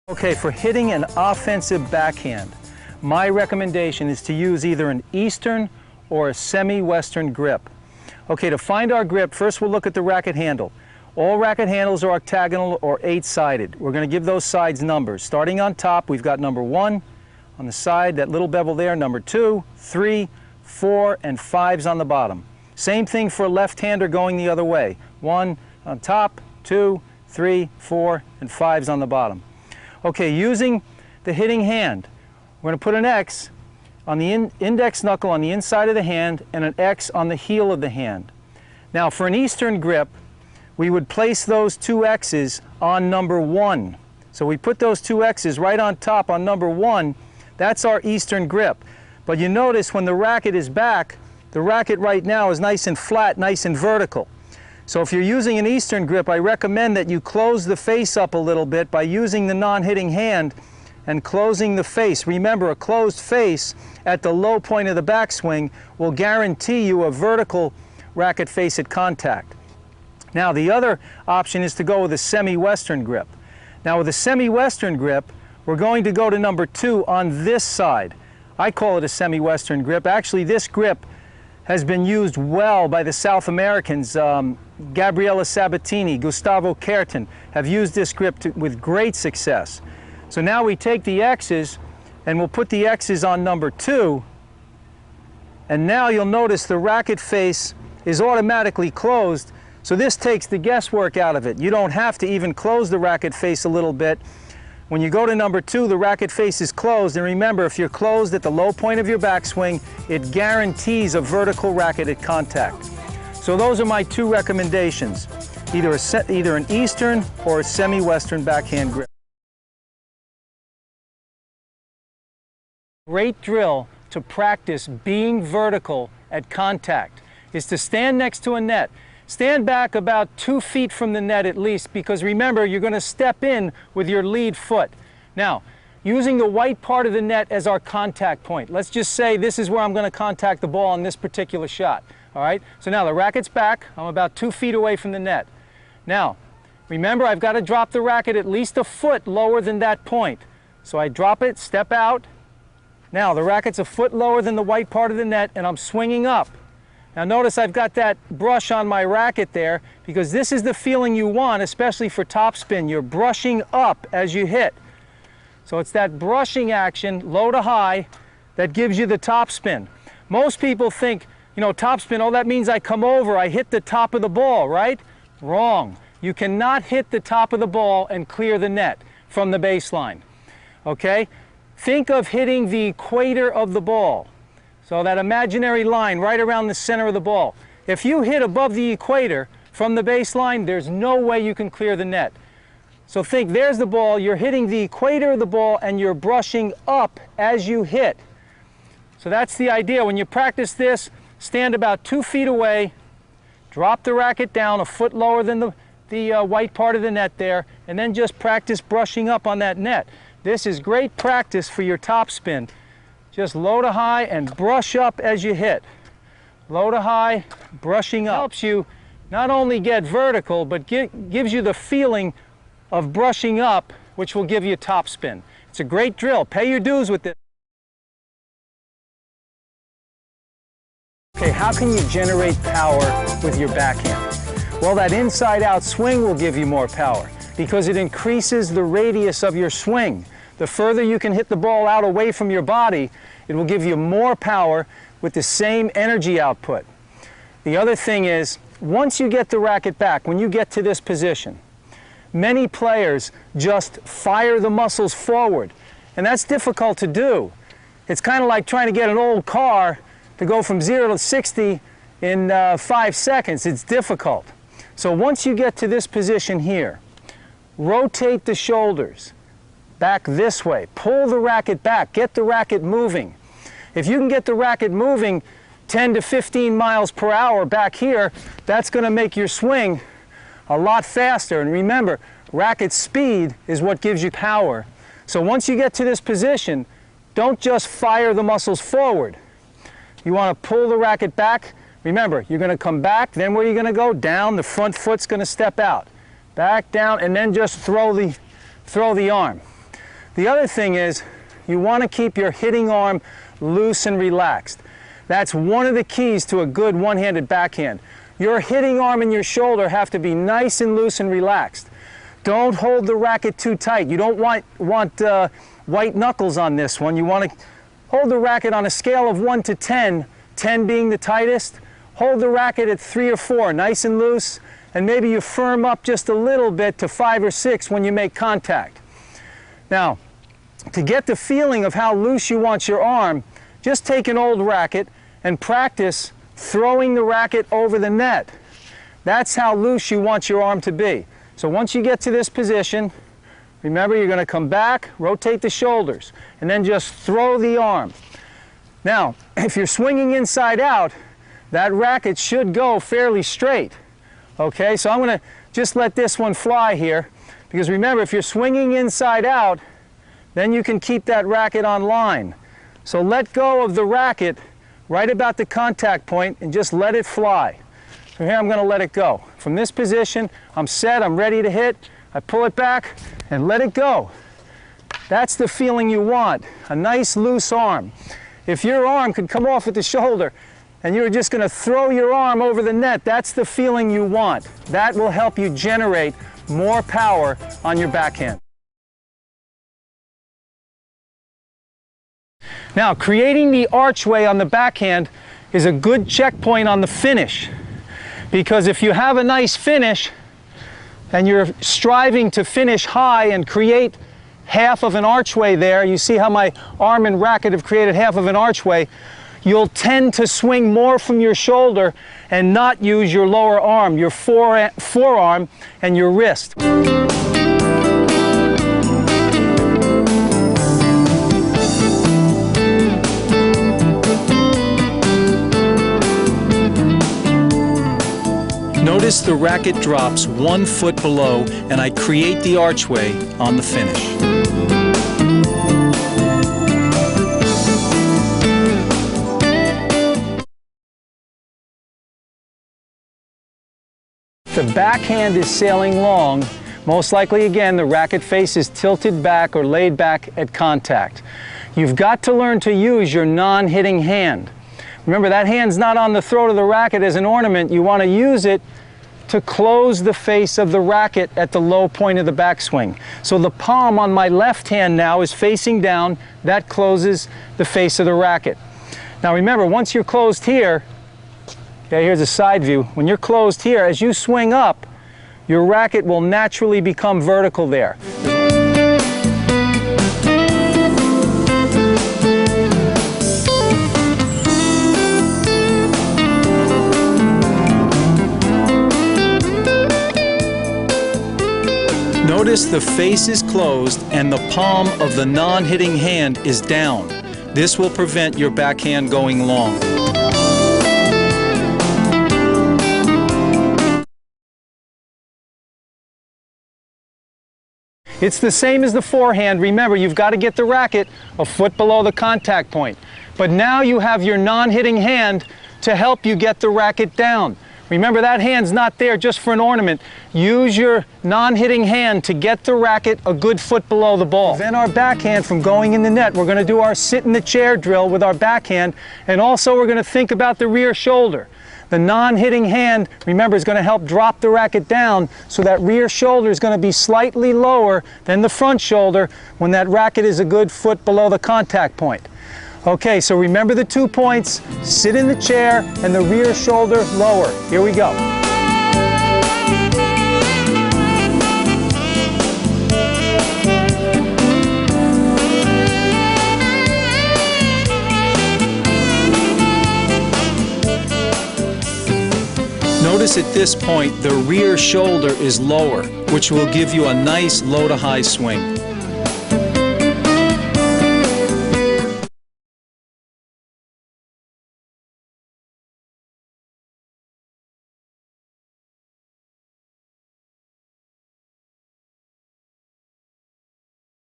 Okay, for hitting an offensive backhand, my recommendation is to use either an Eastern or a semi-Western grip. Okay, to find our grip, first we'll look at the racket handle. All racket handles are octagonal or 8-sided. We're going to give those sides numbers. Starting on top, we've got number 1. On the side, that little bevel there, number 2, 3, 4, and 5's on the bottom. Same thing for a left-hander going the other way. 1 on top, 2, 3, 4, and 5's on the bottom. Okay, using the hitting hand, we're going to put an X on the index knuckle on the inside of the hand and an X on the heel of the hand. Now for an Eastern grip, we would place those two X's on number 1. So we put those two X's right on top on number 1. That's our Eastern grip. But you notice when the racket is back, the racket right now is nice and flat, nice and vertical. So if you're using an Eastern grip, I recommend that you close the face up a little bit by using the non-hitting hand and closing the face. Remember, a closed face at the low point of the backswing will guarantee you a vertical racket face at contact. Now the other option is to go with a semi-Western grip. Now with a semi-Western grip, we're going to go to number 2 on this side. I call it a semi-Western grip. Actually, this grip has been used well by the South Americans. Gabriela Sabatini, Gustavo Kuerten have used this grip with great success. So now we take the X's and we'll put the X's on number 2, and now you'll notice the racket face is automatically closed, so this takes the guesswork out of it. You don't have to even close the racket face a little bit. When you go to number 2, the racket face is closed, and remember, if you're closed at the low point of your backswing, it guarantees a vertical racket at contact. So those are my 2 recommendations, either an Eastern or a semi-Western backhand grip. Great drill to practice being vertical at contact is to stand next to a net. Stand back about 2 feet from the net at least, because remember, you're going to step in with your lead foot. Now, using the white part of the net as our contact point. Let's just say this is where I'm going to contact the ball on this particular shot. All right, so now the racket's back. I'm about 2 feet away from the net. Now, remember, I've got to drop the racket at least a foot lower than that point. So I drop it, step out. Now the racket's a foot lower than the white part of the net, and I'm swinging up. Now notice I've got that brush on my racket there, because this is the feeling you want, especially for topspin. You're brushing up as you hit. So it's that brushing action, low to high, that gives you the topspin. Most people think, you know, topspin, oh, that means I come over, I hit the top of the ball, right? Wrong. You cannot hit the top of the ball and clear the net from the baseline. Okay? Think of hitting the equator of the ball. So that imaginary line right around the center of the ball. If you hit above the equator from the baseline, there's no way you can clear the net. So think, there's the ball, you're hitting the equator of the ball and you're brushing up as you hit. So that's the idea. When you practice this, stand about 2 feet away, drop the racket down a foot lower than the white part of the net there, and then just practice brushing up on that net. This is great practice for your topspin. Just low to high and brush up as you hit. Low to high, brushing up. Helps you not only get vertical, but gives you the feeling of brushing up, which will give you topspin. It's a great drill. Pay your dues with this. Okay, how can you generate power with your backhand? Well, that inside-out swing will give you more power because it increases the radius of your swing. The further you can hit the ball out away from your body, it will give you more power with the same energy output. The other thing is, once you get the racket back, when you get to this position, many players just fire the muscles forward, and that's difficult to do. It's kind of like trying to get an old car to go from 0 to 60 in 5 seconds. It's difficult. So once you get to this position here, rotate the shoulders back this way. Pull the racket back. Get the racket moving. If you can get the racket moving 10 to 15 miles per hour back here, that's going to make your swing a lot faster. And remember, racket speed is what gives you power. So once you get to this position, don't just fire the muscles forward. You want to pull the racket back. Remember, you're going to come back, then where are you going to go? Down, the front foot's going to step out. Back, down, and then just throw the arm. The other thing is you want to keep your hitting arm loose and relaxed. That's one of the keys to a good one-handed backhand. Your hitting arm and your shoulder have to be nice and loose and relaxed. Don't hold the racket too tight. You don't want white knuckles on this one. You want to hold the racket on a scale of 1 to 10, 10 being the tightest. Hold the racket at 3 or 4, nice and loose, and maybe you firm up just a little bit to 5 or 6 when you make contact. Now, to get the feeling of how loose you want your arm, just take an old racket and practice throwing the racket over the net. That's how loose you want your arm to be. So once you get to this position, remember you're going to come back, rotate the shoulders, and then just throw the arm. Now, if you're swinging inside out, that racket should go fairly straight. Okay, so I'm going to just let this one fly here, because remember, if you're swinging inside out, then you can keep that racket on line. So let go of the racket right about the contact point and just let it fly. So here I'm going to let it go. From this position, I'm set, I'm ready to hit. I pull it back and let it go. That's the feeling you want, a nice loose arm. If your arm could come off at the shoulder and you're just going to throw your arm over the net, that's the feeling you want. That will help you generate more power on your backhand. Now, creating the archway on the backhand is a good checkpoint on the finish, because if you have a nice finish and you're striving to finish high and create half of an archway there, you see how my arm and racket have created half of an archway, you'll tend to swing more from your shoulder and not use your lower arm, your forearm and your wrist. Notice the racket drops 1 foot below and I create the archway on the finish. The backhand is sailing long. Most likely, again, the racket face is tilted back or laid back at contact. You've got to learn to use your non-hitting hand. Remember, that hand's not on the throat of the racket as an ornament. You want to use it to close the face of the racket at the low point of the backswing. So the palm on my left hand now is facing down. That closes the face of the racket. Now remember, once you're closed here, okay, here's a side view. When you're closed here, as you swing up, your racket will naturally become vertical there. Notice the face is closed and the palm of the non-hitting hand is down. This will prevent your backhand going long. It's the same as the forehand. Remember, you've got to get the racket a foot below the contact point. But now you have your non-hitting hand to help you get the racket down. Remember, that hand's not there just for an ornament. Use your non-hitting hand to get the racket a good foot below the ball. To prevent our backhand from going in the net, we're going to do our sit in the chair drill with our backhand, and also we're going to think about the rear shoulder. The non-hitting hand, remember, is going to help drop the racket down, so that rear shoulder is going to be slightly lower than the front shoulder when that racket is a good foot below the contact point. Okay, so remember the 2 points: sit in the chair and the rear shoulder lower. Here we go. Notice at this point the rear shoulder is lower, which will give you a nice low to high swing.